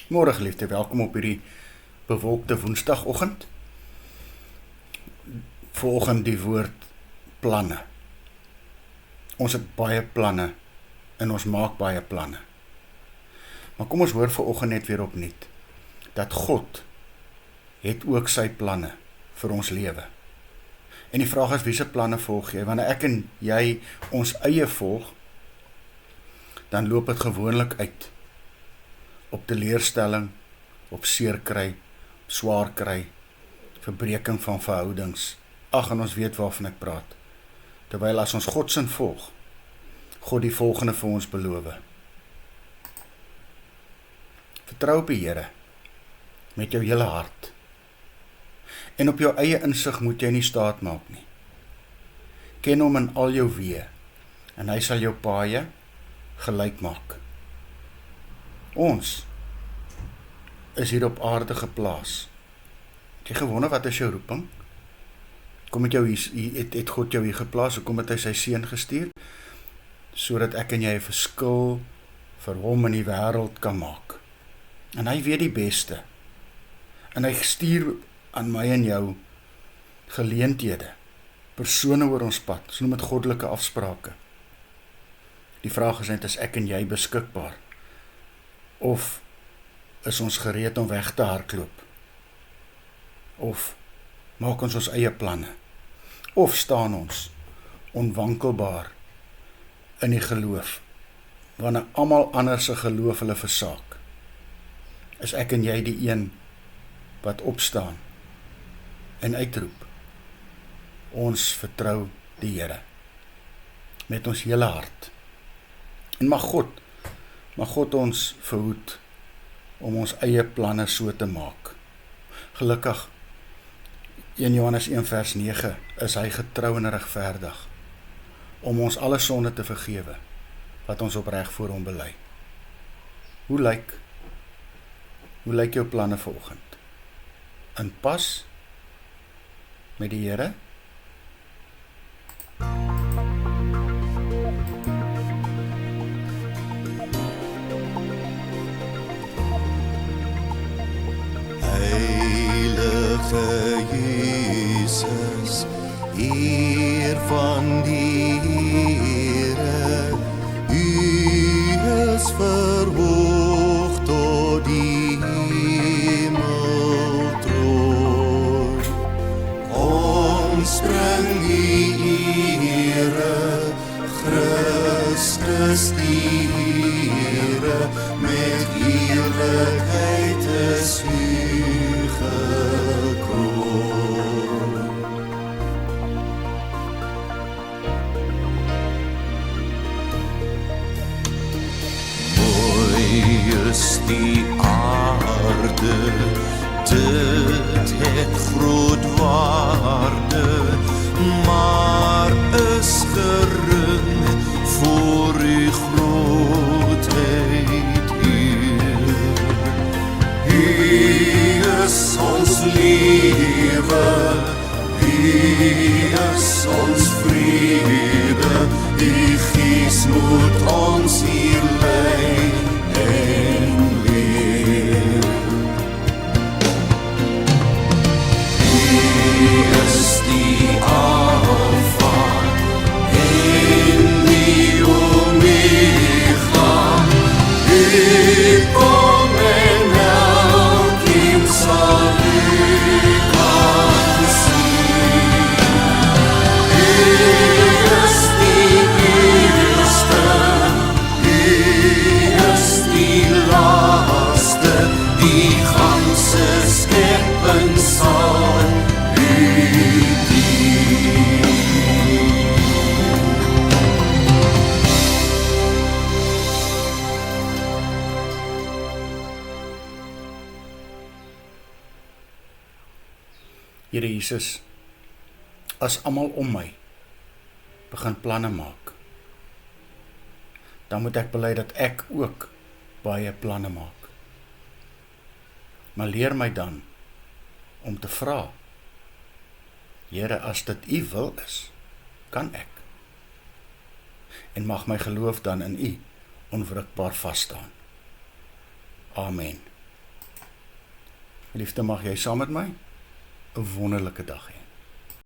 Môre geliefde, welkom op hierdie bewolkte woensdagoggend. Vanoggend die woord planne. Ons het baie planne en ons maak baie planne. Maar kom ons hoor vanoggend net weer opnuut dat God het ook sy planne vir ons lewe. En die vraag is, wie se planne volg jy? Wanneer ek en jy ons eie volg, dan loop dit gewoonlik uit op teleurstelling, op seer kry, swaar kry, verbreking van verhoudings. Ag, en ons weet waarvan ek praat. Terwyl as ons God se volg, God die volgende vir ons beloof. Vertrou op die Here met jou hele hart. En op jou eie insig moet jy nie staat maak nie. Ken hom in al jou weë, en hy sal jou paaie gelyk maak. Ons is hier op aarde geplaas. Het jy gewonder wat is jou roeping? Kom het God jou hier geplaas, hoekom het hy sy seun gestuur? Sodat ek en jy 'n verskil vir hom in die wêreld kan maak. En hy weet die beste. En hy stuur aan my en jou geleenthede, persone oor ons pad, so noem dit goddelike afsprake. Die vraag is net, is ek en jy beskikbaar? Of is ons gereed om weg te hardloop? Of maak ons ons eie planne? Of staan ons onwankelbaar in die geloof, wanneer almal anders se geloof hulle versaak? Is ek en jy die een wat opstaan en uitroep, ons vertrou die Here met ons hele hart? En mag God ons verhoed om ons eie planne so te maak. Gelukkig, 1 Johannes 1 vers 9, is hy getrou en regverdig om ons alle sonde te vergewe wat ons opreg voor hom bely. Hoe lyk jou planne vanoggend? In pas met die Here? Heilige Jesus, Heer van die Here, U is verhoog tot die hemeltroon. Ons bring U Here, Christus die Here, met heerlikheid is U gekroon. Mooi is die aarde, dit het groot waarde, maar is gering voor U grootheid, Heer. U is ons lewe, U is ons vrede, Die Gees moet ons hier lei en leer. U is die Alpha en die Omega, U kom en elkeen sal U kan sien. U is die eerste, U is die laaste, die ganse skepping sal U dien. Here Jesus, as almal om my begin planne maak, dan moet ek bely dat ek ook baie planne maak. Maar leer my dan om te vra, Here, as dit U wil is, kan ek. En mag my geloof dan in U onwrikbaar vas staan. Amen. Liefde, mag jy saam met my 'n wonderlike dag hê.